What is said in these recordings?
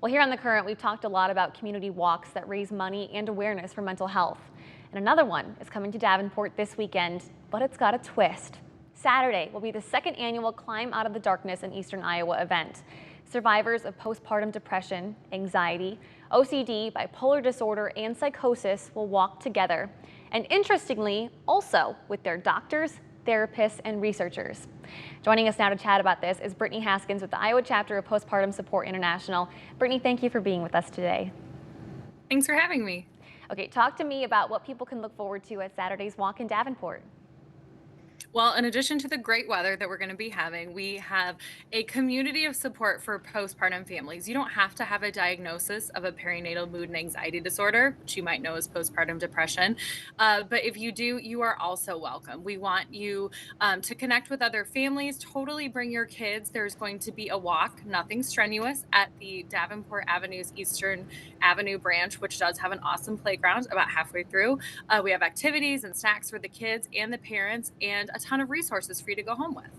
Well, here on The Current, we've talked a lot about community walks that raise money and awareness for mental health. And another one is coming to Davenport this weekend, but it's got a twist. Saturday will be the second annual Climb Out of the Darkness in Eastern Iowa event. Survivors of postpartum depression, anxiety, OCD, bipolar disorder, and psychosis will walk together. And interestingly, also with their doctors, therapists, and researchers. Joining us now to chat about this is Brittany Haskins with the Iowa chapter of Postpartum Support International. Brittany, thank you for being with us today. Thanks for having me. Okay, talk to me about what people can look forward to at Saturday's walk in Davenport. Well, in addition to the great weather that we're going to be having, we have a community of support for postpartum families. You don't have to have a diagnosis of a perinatal mood and anxiety disorder, which you might know as postpartum depression. But if you do, you are also welcome. We want you to connect with other families, totally bring your kids. There's going to be a walk, nothing strenuous, at the Davenport Avenue's Eastern Avenue branch, which does have an awesome playground about halfway through. We have activities and snacks for the kids and the parents, and a ton of resources for you to go home with.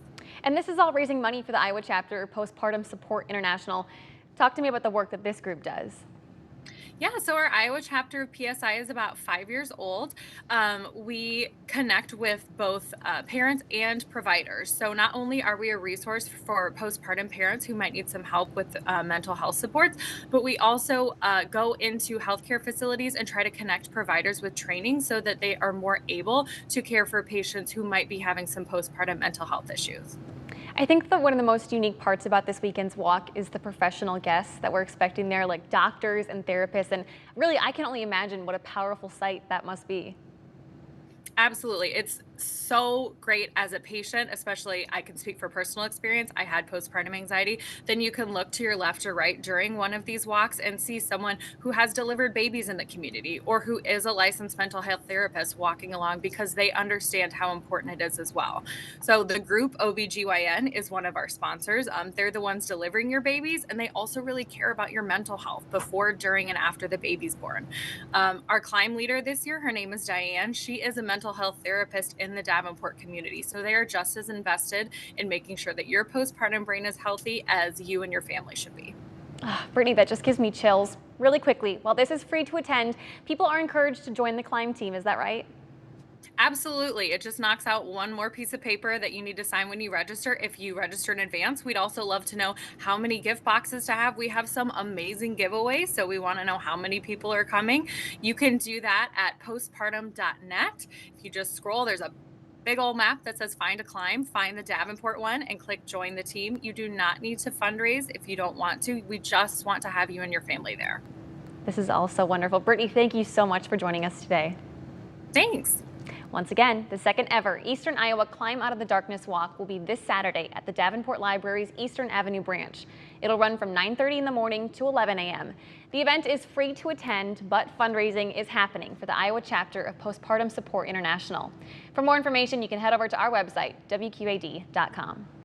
And this is all raising money for the Iowa chapter of Postpartum Support International. Talk to me about the work that this group does. Yeah, so our Iowa chapter of PSI is about 5 years old. We connect with both parents and providers. So not only are we a resource for postpartum parents who might need some help with mental health supports, but we also go into healthcare facilities and try to connect providers with training so that they are more able to care for patients who might be having some postpartum mental health issues. I think that one of the most unique parts about this weekend's walk is the professional guests that we're expecting there, like doctors and therapists. And really, I can only imagine what a powerful sight that must be. Absolutely. It's so great as a patient, especially I can speak for personal experience. I had postpartum anxiety. Then you can look to your left or right during one of these walks and see someone who has delivered babies in the community or who is a licensed mental health therapist walking along because they understand how important it is as well. So the group OBGYN is one of our sponsors. They're the ones delivering your babies, and they also really care about your mental health before, during, and after the baby's born. Our climb leader this year, her name is Diane. She is a mental health therapist in the Davenport community. So they are just as invested in making sure that your postpartum brain is healthy as you and your family should be. Brittany, that just gives me chills. Really quickly, while this is free to attend, people are encouraged to join the climb team. Is that right? Absolutely. It just knocks out one more piece of paper that you need to sign when you register. If you register in advance, we'd also love to know how many gift boxes to have. We have some amazing giveaways, so we want to know how many people are coming. You can do that at postpartum.net. If you just scroll, there's a big old map that says find a climb, find the Davenport one, and click join the team. You do not need to fundraise if you don't want to. We just want to have you and your family there. This is all so wonderful. Brittany, thank you so much for joining us today. Thanks. Once again, the second ever Eastern Iowa Climb Out of the Darkness Walk will be this Saturday at the Davenport Library's Eastern Avenue branch. It'll run from 9:30 in the morning to 11 a.m. The event is free to attend, but fundraising is happening for the Iowa chapter of Postpartum Support International. For more information, you can head over to our website, wqad.com.